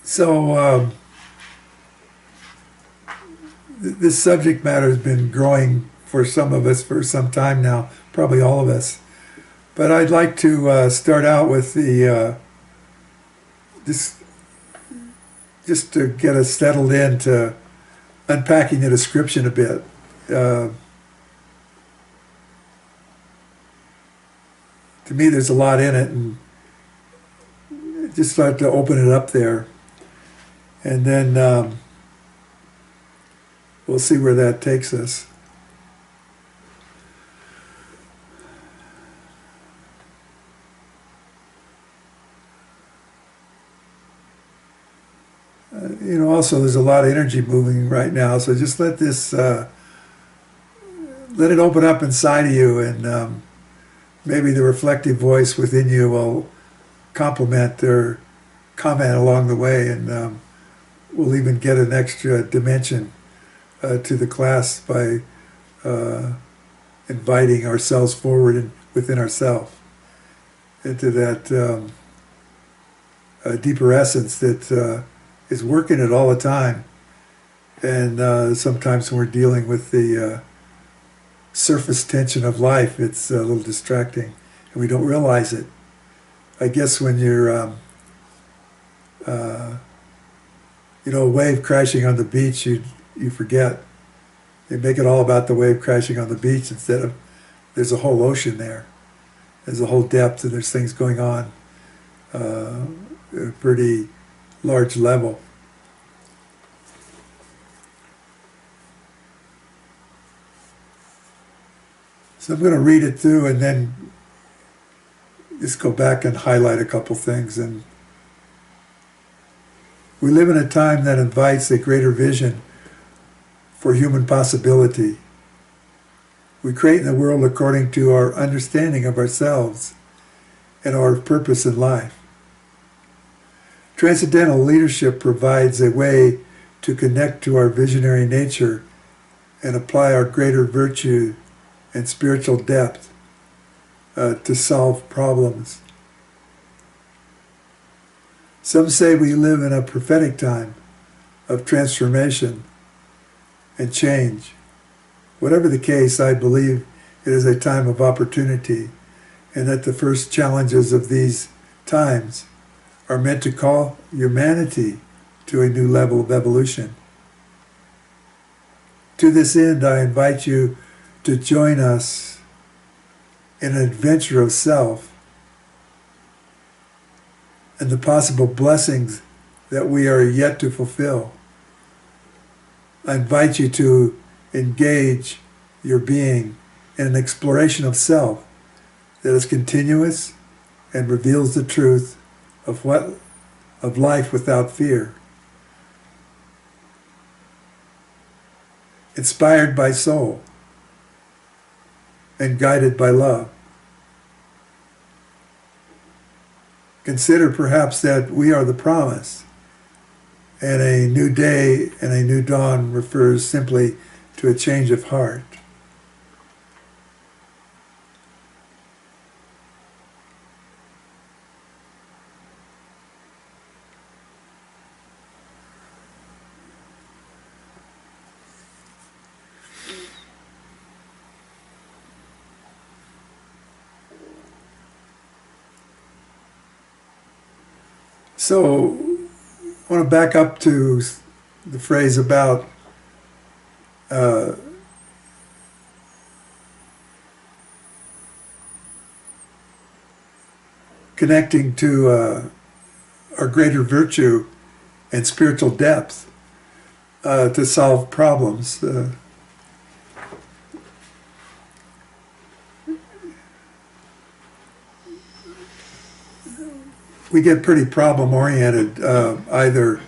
So this subject matter has been growing for some of us for some time now, probably all of us. But I'd like to start out with the just just to get us settled into unpacking the description a bit. Uh, to me, there's a lot in it, and just like to open it up there, and then we'll see where that takes us. Also, there's a lot of energy moving right now, so just let this, let it open up inside of you, and maybe the reflective voice within you will complement or comment along the way, and we'll even get an extra dimension to the class by inviting ourselves forward and within ourselves into that deeper essence that is working it all the time. And sometimes when we're dealing with the surface tension of life, it's a little distracting, and we don't realize it. I guess when you're, a wave crashing on the beach, you forget. They make it all about the wave crashing on the beach instead of there's a whole ocean there. There's a whole depth, and there's things going on at a pretty large level. So I'm going to read it through and then just go back and highlight a couple things. And we live in a time that invites a greater vision for human possibility. We create in the world according to our understanding of ourselves and our purpose in life. Transcendental leadership provides a way to connect to our visionary nature and apply our greater virtue and spiritual depth to solve problems. Some say we live in a prophetic time of transformation and change. Whatever the case, I believe it is a time of opportunity, and that the first challenges of these times are meant to call humanity to a new level of evolution. To this end, I invite you to join us in an adventure of self and the possible blessings that we are yet to fulfill. I invite you to engage your being in an exploration of self that is continuous and reveals the truth of life without fear. Inspired by soul and guided by love. Consider perhaps that we are the promise, and a new day and a new dawn refers simply to a change of heart. So I want to back up to the phrase about connecting to our greater virtue and spiritual depth to solve problems. We get pretty problem-oriented, either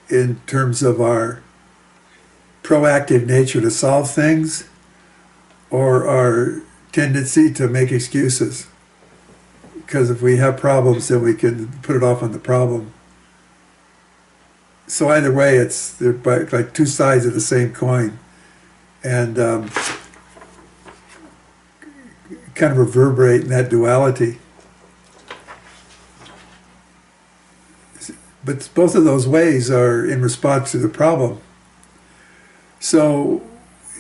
in terms of our proactive nature to solve things or our tendency to make excuses. Because if we have problems, then we can put it off on the problem. So either way, they're like two sides of the same coin, and kind of reverberate in that duality. But both of those ways are in response to the problem. So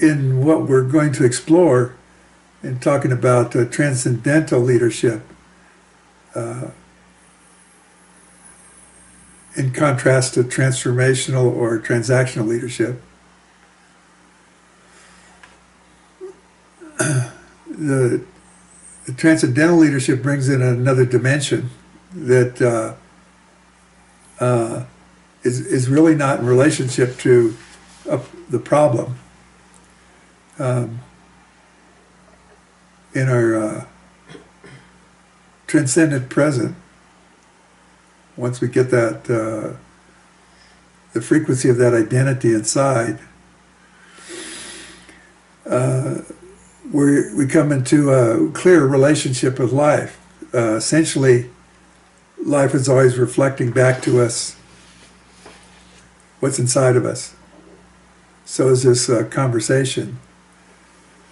in what we're going to explore in talking about transcendental leadership, in contrast to transformational or transactional leadership, the transcendental leadership brings in another dimension that is really not in relationship to the problem. In our transcendent present, once we get that, the frequency of that identity inside, we come into a clear relationship with life. Essentially, life is always reflecting back to us what's inside of us. So is this conversation.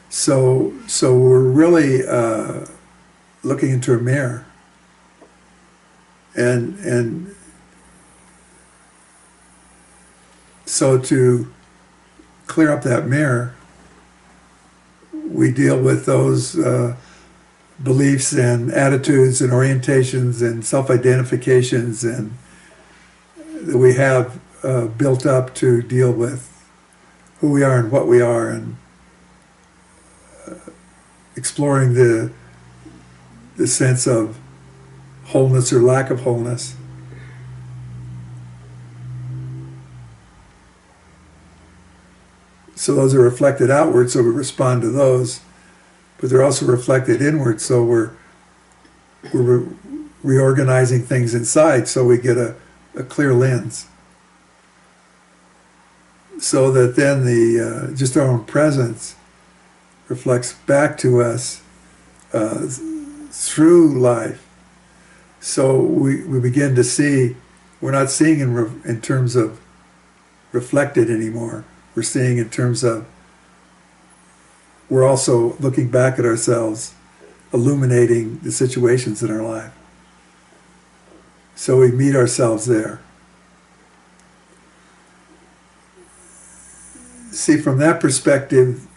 So we're really looking into a mirror, and so to clear up that mirror, we deal with those beliefs and attitudes and orientations and self-identifications and that we have built up to deal with who we are and what we are, and exploring the sense of wholeness or lack of wholeness. So those are reflected outward, so we respond to those, but they're also reflected inward, so we're reorganizing things inside so we get a clear lens. So that then the just our own presence reflects back to us through life. So we begin to see, we're not seeing in terms of reflected anymore. We're seeing in terms of, we're also looking back at ourselves, illuminating the situations in our life. So we meet ourselves there. See, from that perspective,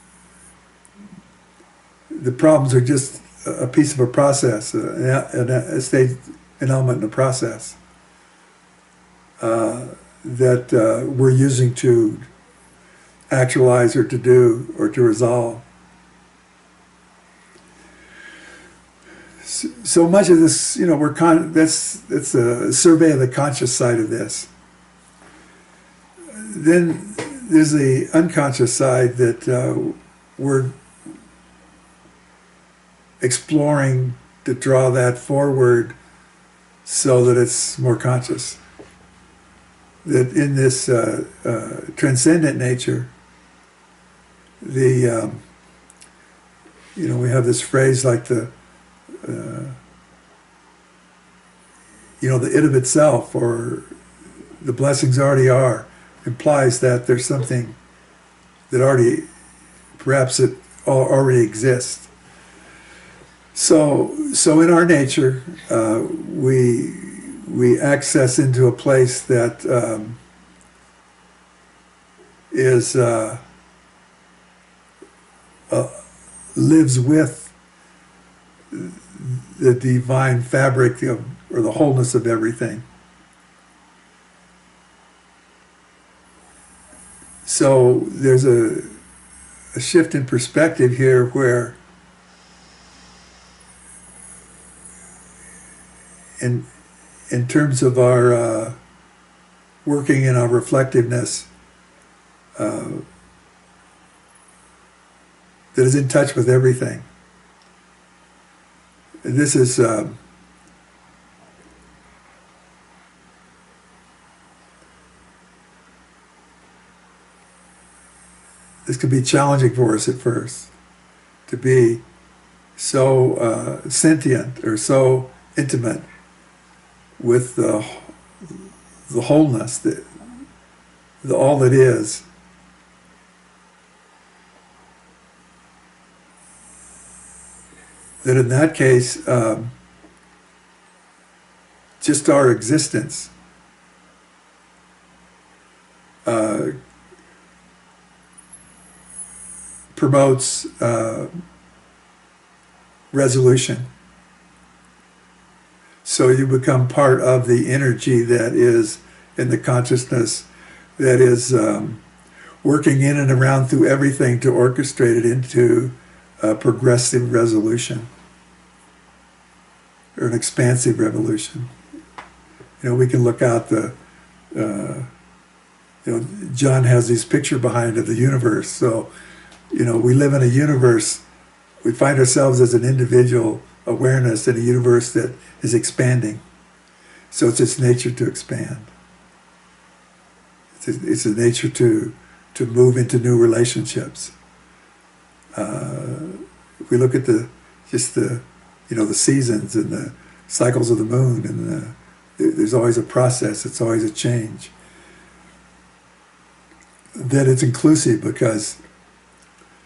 the problems are just a piece of a process, a stage, an element in a process that we're using to actualize or to do or to resolve. So much of this, you know, that's a survey of the conscious side of this. Then there's the unconscious side that we're exploring to draw that forward so that it's more conscious. That in this transcendent nature, the you know, we have this phrase like the you know, the it of itself, or the blessings already are, implies that there's something that already, perhaps it already exists. So in our nature, we access into a place that is lives with the divine fabric of, or the wholeness of everything. So there's a shift in perspective here where in terms of our working in our reflectiveness, that is in touch with everything. And this is this can be challenging for us at first, to be so sentient or so intimate with the wholeness, the all that is. That in that case, just our existence promotes resolution. So you become part of the energy that is in the consciousness that is working in and around through everything to orchestrate it into a progressive resolution or an expansive revolution. You know, we can look out the, John has this picture behind of the universe. So, you know, we live in a universe, we find ourselves as an individual awareness in a universe that is expanding. So it's its nature to expand. It's a nature to move into new relationships. If we look at the seasons and the cycles of the moon, and there's always a process, it's always a change. Then it's inclusive because,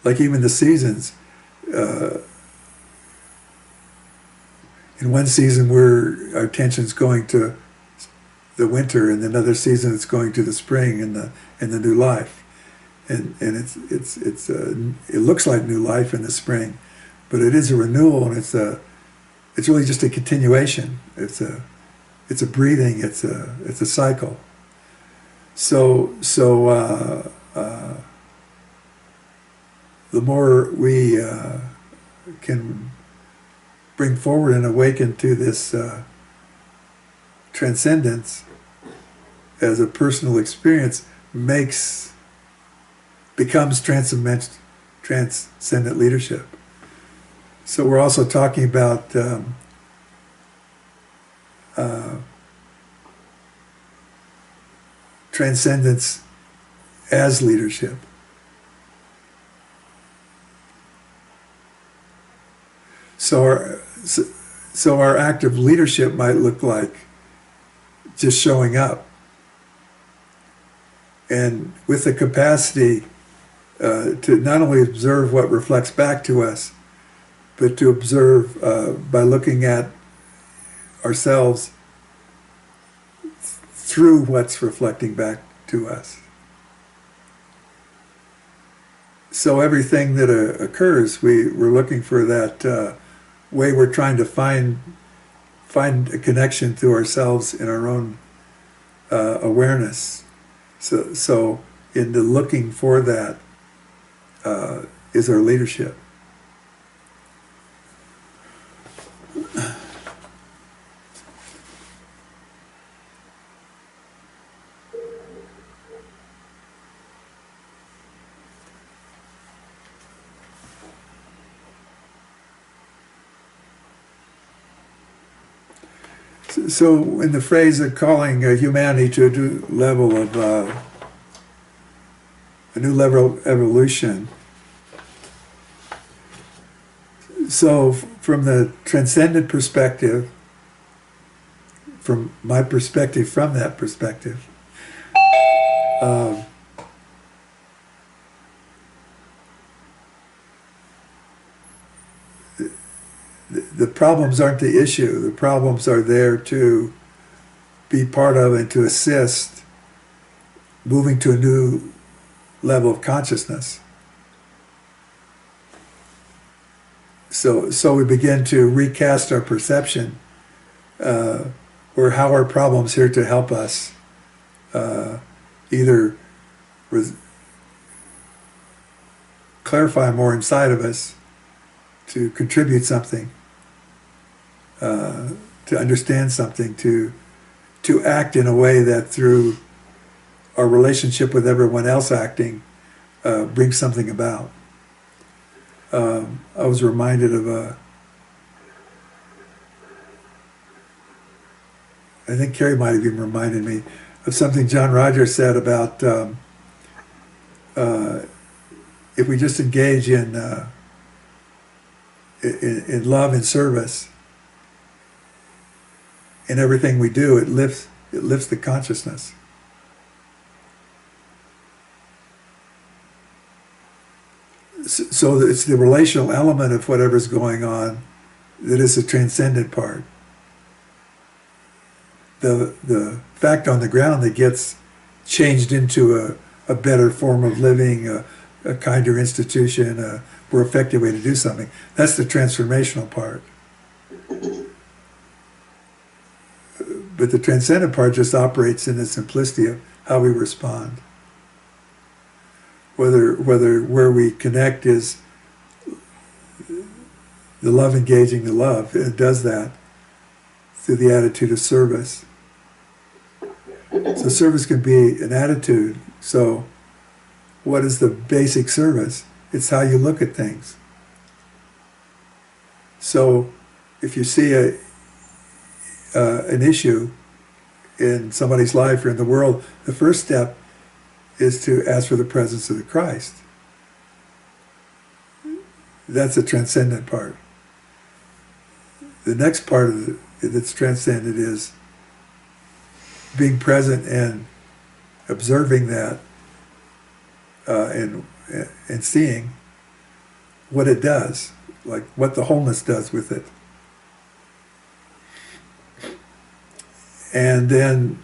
like even the seasons, in one season our attention's going to the winter, and another season it's going to the spring and the new life, and it looks like new life in the spring, but it is a renewal, and it's really just a continuation. It's a breathing. It's a cycle. So the more we can bring forward and awaken to this transcendence as a personal experience, becomes transcendent leadership. So we're also talking about transcendence as leadership. So our act of leadership might look like just showing up, and with the capacity to not only observe what reflects back to us, but to observe by looking at ourselves through what's reflecting back to us. So everything that occurs, we're looking for that way. We're trying to find a connection to ourselves in our own awareness. So in the looking for that is our leadership. So in the phrase of calling humanity to a new level of evolution, so from the transcendent perspective, from my perspective, from that perspective, the problems aren't the issue. The problems are there to be part of and to assist moving to a new level of consciousness. So we begin to recast our perception, or how our problems here to help us either clarify more inside of us, to contribute something, to understand something, to act in a way that through our relationship with everyone else acting brings something about. I was reminded of I think Carrie might have even reminded me of something John Rogers said about if we just engage in love and service in everything we do, it lifts the consciousness. So it's the relational element of whatever's going on that is the transcendent part. The fact on the ground that gets changed into a better form of living, a kinder institution, a more effective way to do something. That's the transformational part. But the transcendent part just operates in the simplicity of how we respond. Whether where we connect is the love engaging the love, it does that through the attitude of service. So service can be an attitude. So what is the basic service? It's how you look at things. So if you see an issue in somebody's life or in the world, the first step is to ask for the presence of the Christ. That's the transcendent part. The next part of it that's transcendent is being present and observing that and seeing what it does, like what the wholeness does with it. And then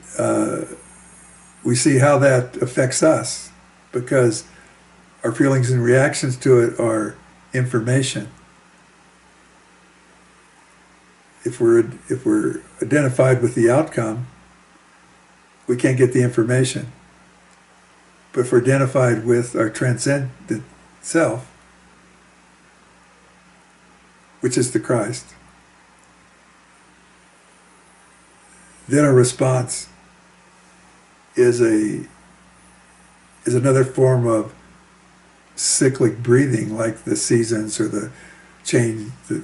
we see how that affects us, because our feelings and reactions to it are information. If we're identified with the outcome, we can't get the information. But if we're identified with our transcendent self, which is the Christ, then our response is another form of cyclic breathing, like the seasons or the change, the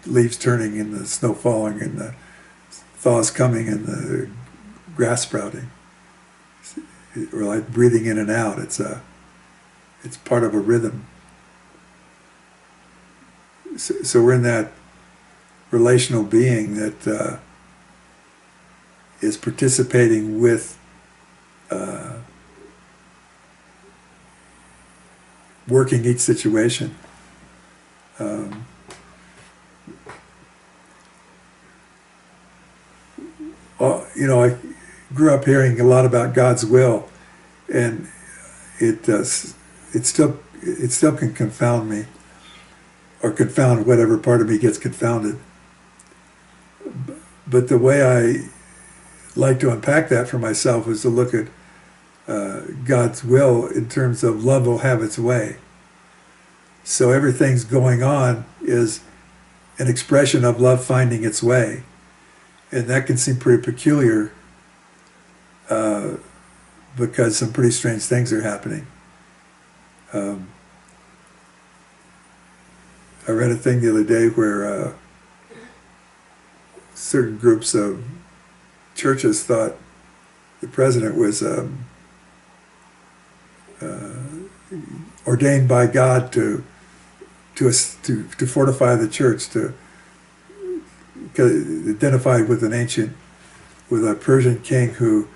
leaves turning and the snow falling and the thaws coming and the grass sprouting. Or like breathing in and out. It's part of a rhythm. So we're in that relational being that is participating with working each situation. I grew up hearing a lot about God's will, and it still can confound me, or confound whatever part of me gets confounded. But the way I like to unpack that for myself is to look at God's will in terms of love will have its way. So everything's going on is an expression of love finding its way. And that can seem pretty peculiar because some pretty strange things are happening. I read a thing the other day where certain groups of churches thought the president was ordained by God to fortify the church, to identified with a Persian king who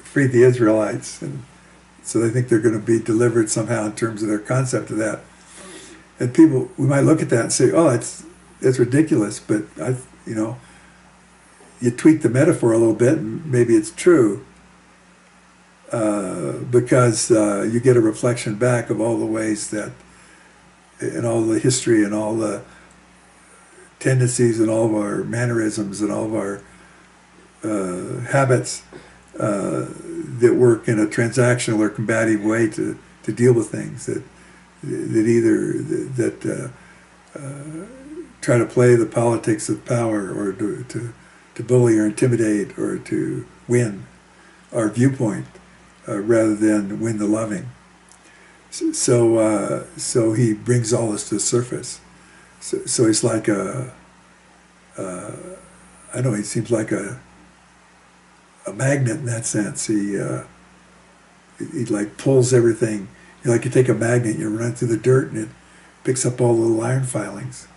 freed the Israelites, and so they think they're going to be delivered somehow in terms of their concept of that. And people, we might look at that and say, "Oh, it's ridiculous," but you tweak the metaphor a little bit, and maybe it's true, because you get a reflection back of all the ways that, and all the history and all the tendencies and all of our mannerisms and all of our habits that work in a transactional or combative way to deal with things, that either try to play the politics of power, or to bully or intimidate or to win our viewpoint rather than win the loving. So he brings all this to the surface. So he's like he seems like a magnet in that sense. He like pulls everything. You take a magnet, you run it through the dirt, and it picks up all the little iron filings.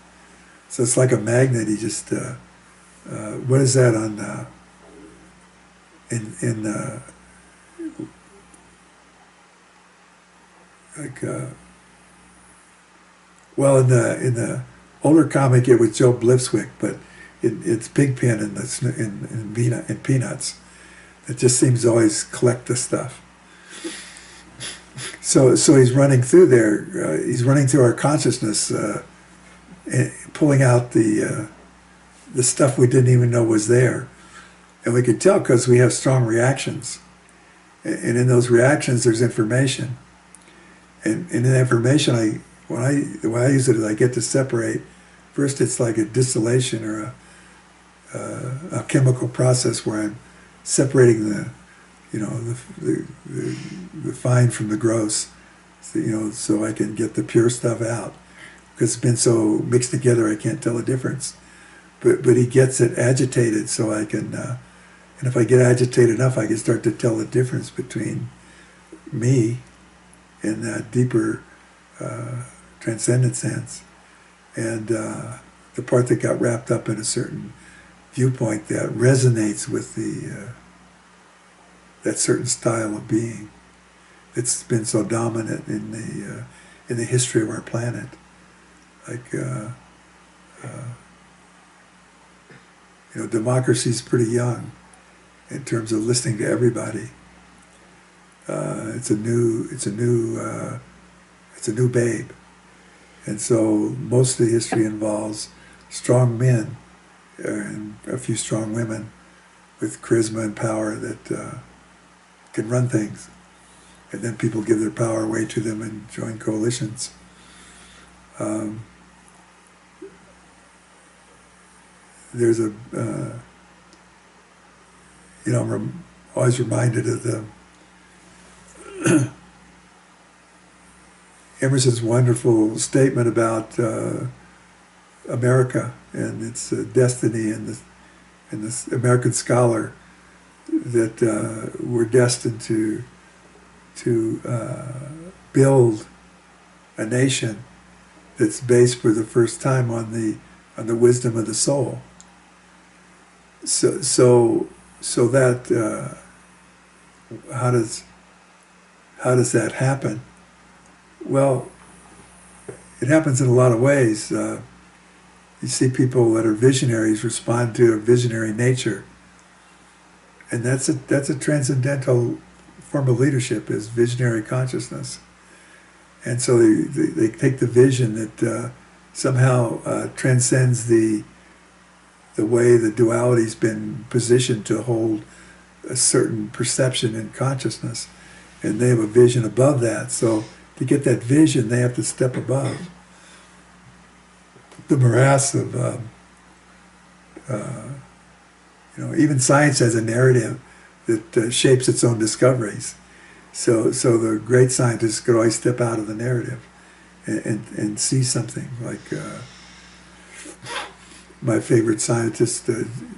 So it's like a magnet. He just what is that on in the older comic it was Joe Blipswick, but it's Pigpen in Peanuts. It just seems to always collect the stuff. So he's running through there. He's running through our consciousness, pulling out the stuff we didn't even know was there, and we could tell because we have strong reactions, and in those reactions there's information, and in that information, the way I use it is I get to separate. First, it's like a distillation or a chemical process where I'm separating the fine from the gross, so I can get the pure stuff out. Because it's been so mixed together, I can't tell the difference. But he gets it agitated, so I can, and if I get agitated enough, I can start to tell the difference between me in that deeper transcendent sense, and the part that got wrapped up in a certain viewpoint that resonates with that certain style of being that's been so dominant in the history of our planet. Like democracy's pretty young in terms of listening to everybody. It's a new babe, and so most of the history involves strong men and a few strong women with charisma and power that can run things, and then people give their power away to them and join coalitions. There's I'm always reminded of the Emerson's wonderful statement about America and its destiny, and this American scholar that we're destined to build a nation that's based for the first time on the wisdom of the soul. So that how does that happen? Well, it happens in a lot of ways. You see people that are visionaries respond to a visionary nature, and that's a transcendental form of leadership, is visionary consciousness. And so they take the vision that somehow transcends the way the duality's been positioned to hold a certain perception in consciousness, and they have a vision above that. So to get that vision, they have to step above the morass of, even science has a narrative that shapes its own discoveries. So the great scientists could always step out of the narrative and see something. Like my favorite scientist,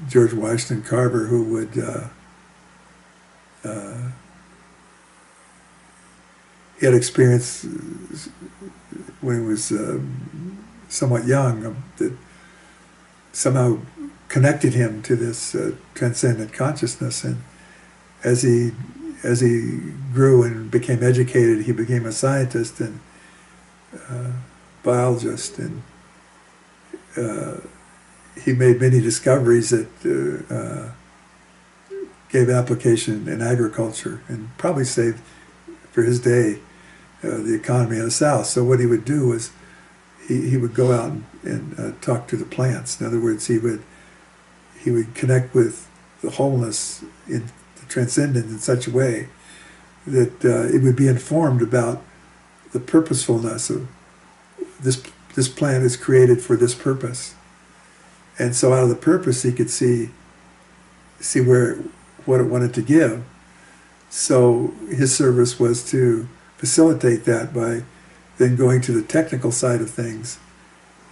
George Washington Carver, who would he had experience when he was somewhat young that somehow connected him to this transcendent consciousness, and as he grew and became educated, he became a scientist and biologist, and he made many discoveries that gave application in agriculture and probably saved, for his day, the economy of the South. So what he would do was he would go out and talk to the plants. In other words, he would connect with the wholeness in the transcendent in such a way that it would be informed about the purposefulness of this plant is created for this purpose. And so out of the purpose, he could see what it wanted to give. So his service was to facilitate that by then going to the technical side of things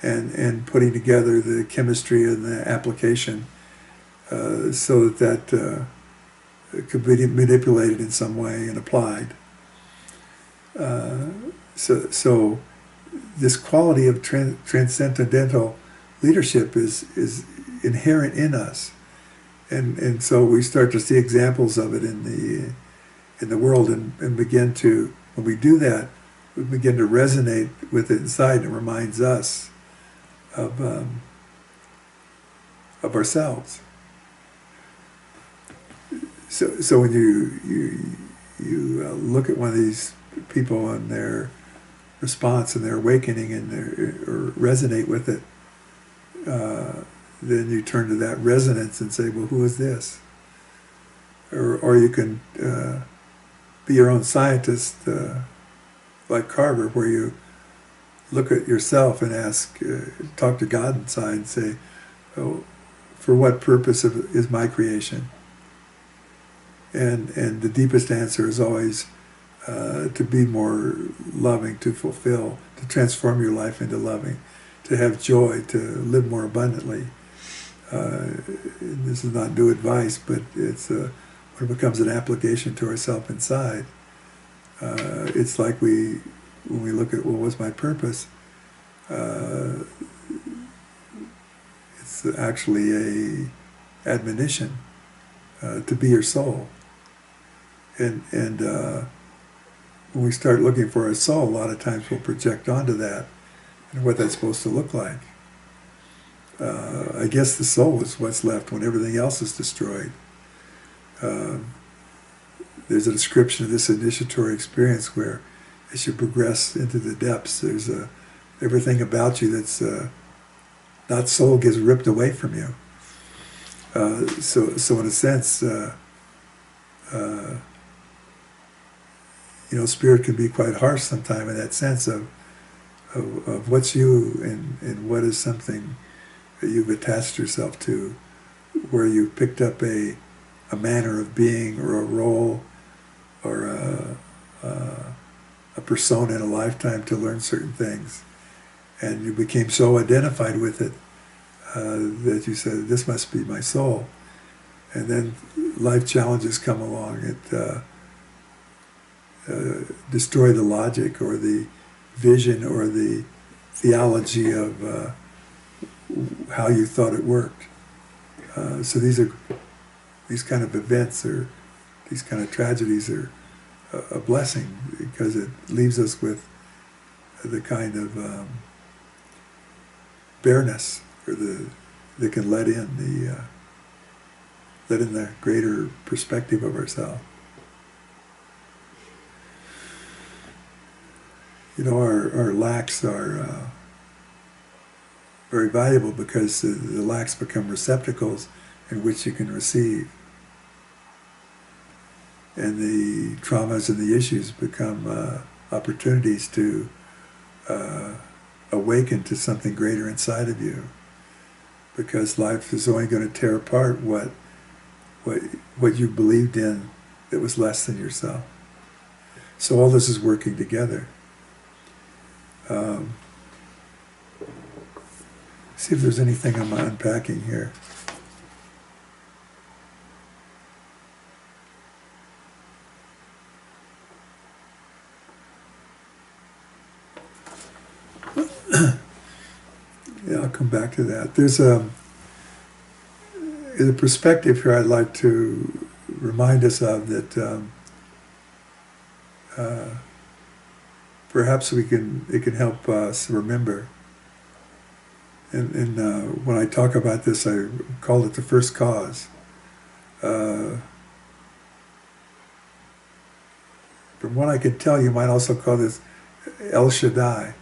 and putting together the chemistry and the application so that could be manipulated in some way and applied. So this quality of transcendental leadership is inherent in us, and so we start to see examples of it in the world, and begin to, when we do that, we begin to resonate with it inside. It reminds us of ourselves. So when you look at one of these people and their response and their awakening and or resonate with it, then you turn to that resonance and say, well, who is this? Or you can be your own scientist, like Carver, where you look at yourself and ask, talk to God inside and say, oh, for what purpose is my creation? And the deepest answer is always to be more loving, to fulfill, to transform your life into loving, to have joy, to live more abundantly. This is not new advice, but it's when it becomes an application to ourself inside. It's like when we look at, well, what's my purpose? It's actually a admonition to be your soul. And when we start looking for our soul, a lot of times we'll project onto that and what that's supposed to look like. I guess the soul is what's left when everything else is destroyed. There's a description of this initiatory experience where as you progress into the depths, there's everything about you that's not soul gets ripped away from you. So in a sense, spirit can be quite harsh sometimes in that sense of what's you and what is something that you've attached yourself to, where you picked up a manner of being or a role or a persona in a lifetime to learn certain things, and you became so identified with it that you said, this must be my soul. And then life challenges come along. It destroy the logic or the vision or the theology of how you thought it worked. So these kind of events or these kind of tragedies are a blessing, because it leaves us with the kind of bareness or that can let in the greater perspective of ourselves. Our lacks are very valuable, because the lacks become receptacles in which you can receive. And the traumas and the issues become opportunities to awaken to something greater inside of you. Because life is only going to tear apart what you believed in that was less than yourself. So all this is working together. See if there's anything I'm unpacking here. Yeah, I'll come back to that. There's a perspective here I'd like to remind us of, that perhaps it can help us remember. And when I talk about this, I call it the first cause. From what I can tell, you might also call this El Shaddai.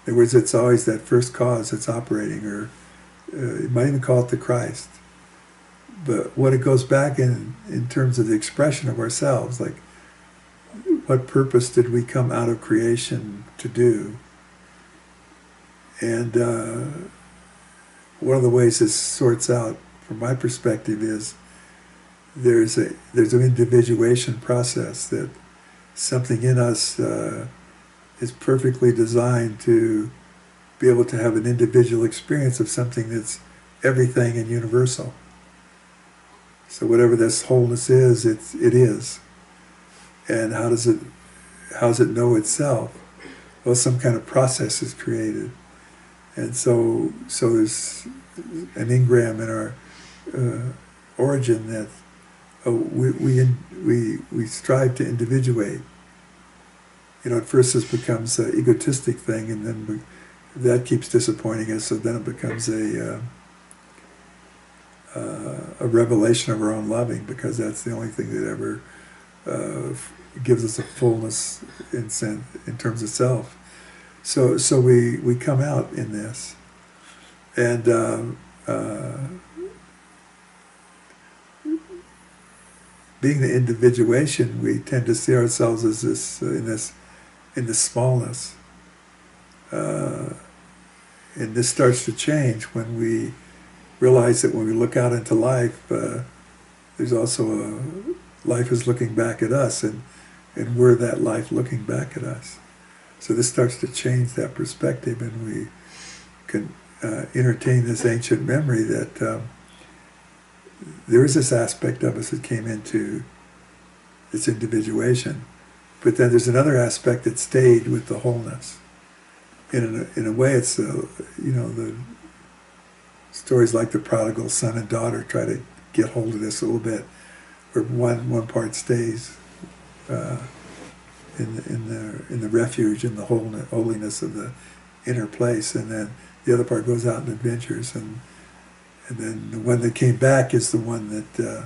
In other words, it's always that first cause that's operating, or you might even call it the Christ. But what it goes back in terms of the expression of ourselves, like what purpose did we come out of creation to do? And one of the ways this sorts out, from my perspective, is there's an individuation process, that something in us is perfectly designed to be able to have an individual experience of something that's everything and universal. So whatever this wholeness is, it is. And how does it know itself? Well, some kind of process is created. And so there's an engram in our origin that we strive to individuate. At first this becomes an egotistic thing, and then that keeps disappointing us, so then it becomes a a revelation of our own loving, because that's the only thing that ever gives us a fullness in terms of self. So we come out in this, and being the individuation, we tend to see ourselves as in this smallness, and this starts to change when we realize that when we look out into life, there's also life is looking back at us, and we're that life looking back at us. So this starts to change that perspective, and we can entertain this ancient memory that there is this aspect of us that came into this individuation, but then there's another aspect that stayed with the wholeness. In a way, it's the stories like the prodigal son and daughter try to get hold of this a little bit, where one part stays in the refuge, in the holiness of the inner place, and then the other part goes out and adventures, and then the one that came back is the one that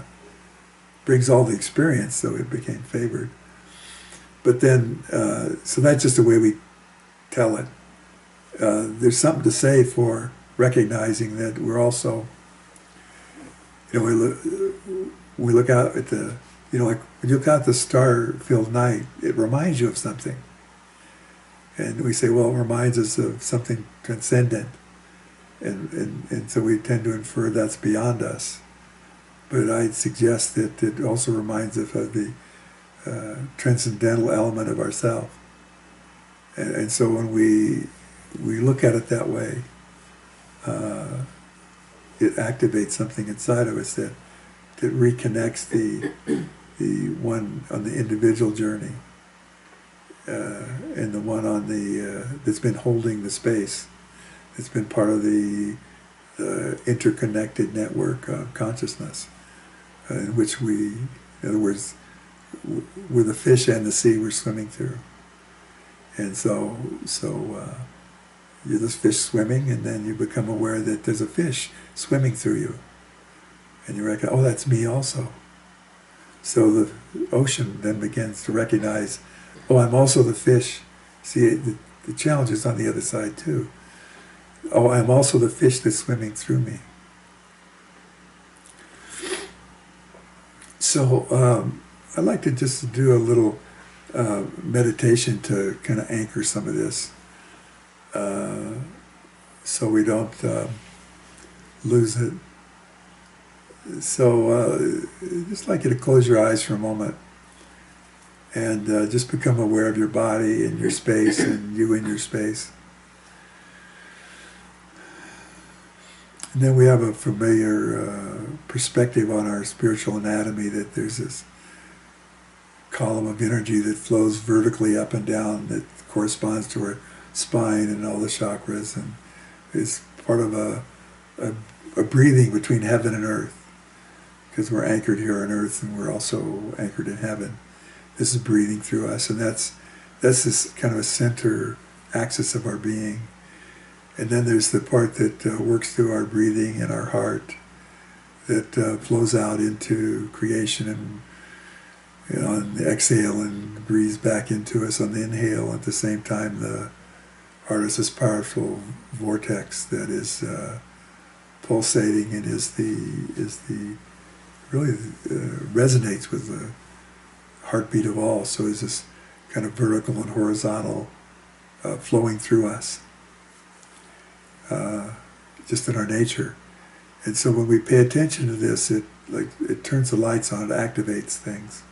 brings all the experience, so it became favored. But then, so that's just the way we tell it. There's something to say for recognizing that we're also, we look out at the, like when you look out at the star-filled night, it reminds you of something. And we say, well, it reminds us of something transcendent. And so we tend to infer that's beyond us. But I'd suggest that it also reminds us of the transcendental element of ourself. And so when we look at it that way, it activates something inside of us that reconnects the one on the individual journey and the one on the that's been holding the space. It's been part of the interconnected network of consciousness, in which in other words, we're the fish and the sea we're swimming through. And so you're this fish swimming, and then you become aware that there's a fish swimming through you. And you recognize, oh, that's me also. So the ocean then begins to recognize, oh, I'm also the fish. See, the challenge is on the other side too. Oh, I'm also the fish that's swimming through me. So I'd like to just do a little meditation to kind of anchor some of this, so we don't lose it. So I'd just like you to close your eyes for a moment and just become aware of your body and your space and you in your space. And then we have a familiar perspective on our spiritual anatomy, that there's this column of energy that flows vertically up and down that corresponds to our spine and all the chakras, and is part of a breathing between heaven and earth, because we're anchored here on earth and we're also anchored in heaven. This is breathing through us, and that's this kind of a center axis of our being. And then there's the part that works through our breathing and our heart, that flows out into creation, and on the exhale and breathes back into us on the inhale. At the same time, the heart is this powerful vortex that is pulsating and is the really resonates with the heartbeat of all. So is this kind of vertical and horizontal flowing through us, just in our nature. And so when we pay attention to this, it turns the lights on, it activates things.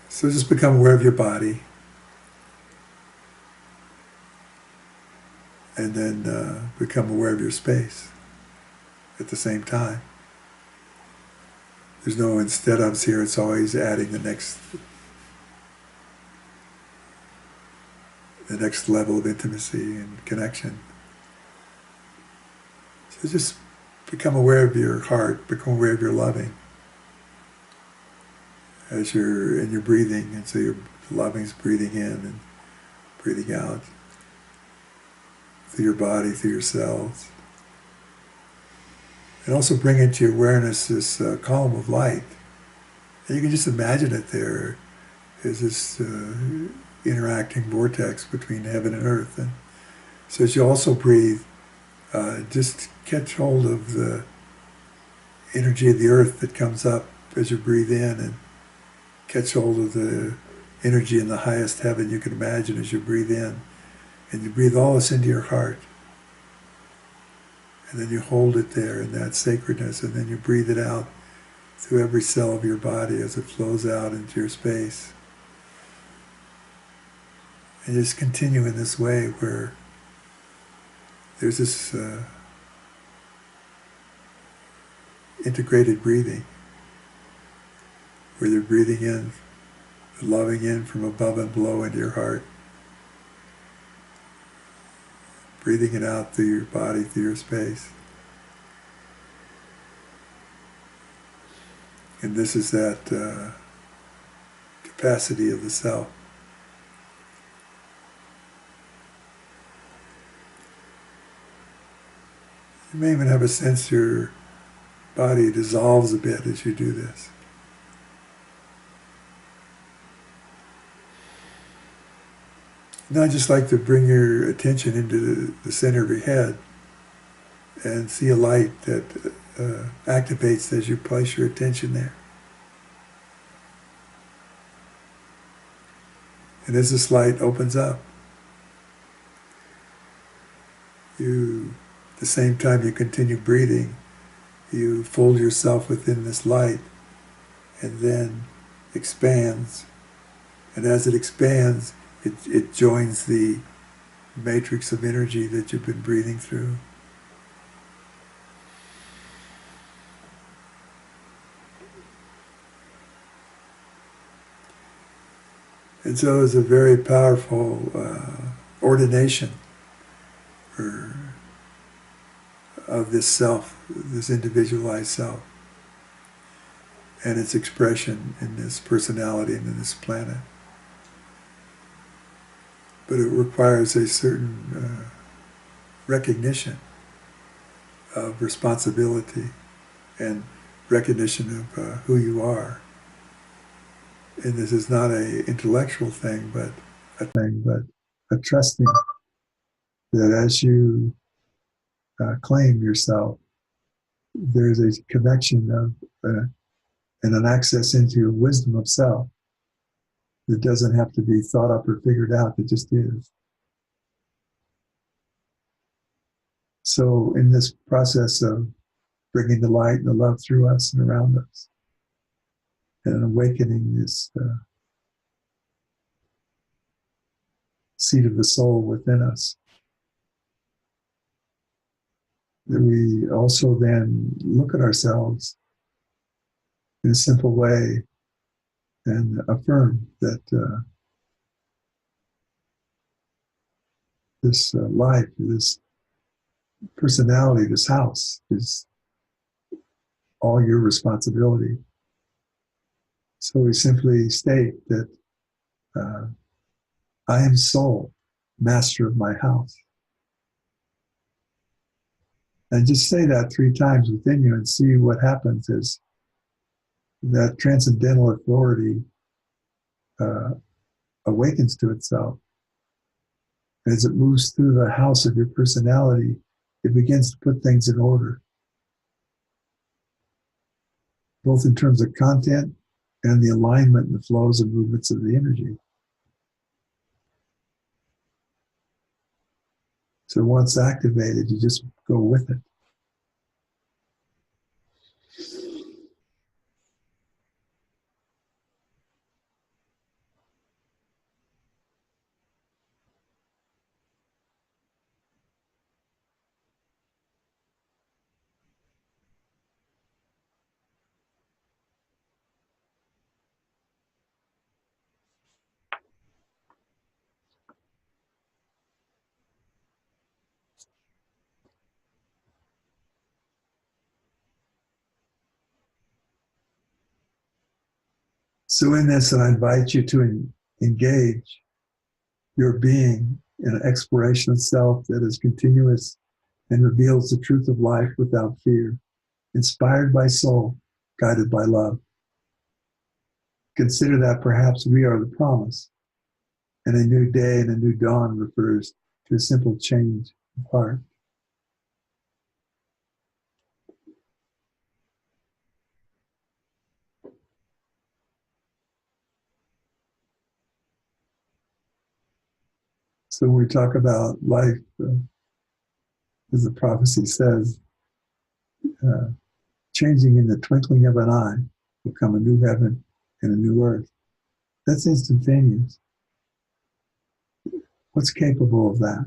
So just become aware of your body, and then become aware of your space at the same time. There's no instead ofs here, it's always adding the next level of intimacy and connection. So just become aware of your heart, become aware of your loving as you're breathing, and so your loving's breathing in and breathing out through your body, through your cells. And also bring into your awareness this column of light. And you can just imagine it there as this interacting vortex between heaven and earth. And so as you also breathe, just catch hold of the energy of the earth that comes up as you breathe in, and catch hold of the energy in the highest heaven you can imagine as you breathe in. And you breathe all this into your heart. And then you hold it there in that sacredness, and then you breathe it out through every cell of your body as it flows out into your space. And just continue in this way where there's this integrated breathing, where you're breathing in, loving in from above and below into your heart, breathing it out through your body, through your space. And this is that capacity of the self. You may even have a sense your body dissolves a bit as you do this. Now I just like to bring your attention into the center of your head and see a light that activates as you place your attention there. And as this light opens up, at the same time you continue breathing, you fold yourself within this light, and then expands. And as it expands, it joins the matrix of energy that you've been breathing through. And so it's a very powerful ordination of this self, this individualized self, and its expression in this personality and in this planet. But it requires a certain recognition of responsibility and recognition of who you are. And this is not an intellectual thing, but a trusting that as you claim yourself, there's a connection of and an access into your wisdom of self that doesn't have to be thought up or figured out, it just is. So in this process of bringing the light and the love through us and around us, and awakening this seed of the soul within us, that we also then look at ourselves in a simple way and affirm that this life, this personality, this house is all your responsibility. So we simply state that I am soul, master of my house. And just say that 3 times within you and see what happens as that transcendental authority awakens to itself. As it moves through the house of your personality, it begins to put things in order, both in terms of content and the alignment and the flows and movements of the energy. So once activated, you just go with it. So in this, I invite you to engage your being in an exploration of self that is continuous and reveals the truth of life without fear. inspired by soul, guided by love. Consider that perhaps we are the promise, and a new day and a new dawn refers to a simple change of heart. So when we talk about life, as the prophecy says, uh, changing in the twinkling of an eye will come a new heaven and a new earth. That's instantaneous. What's capable of that?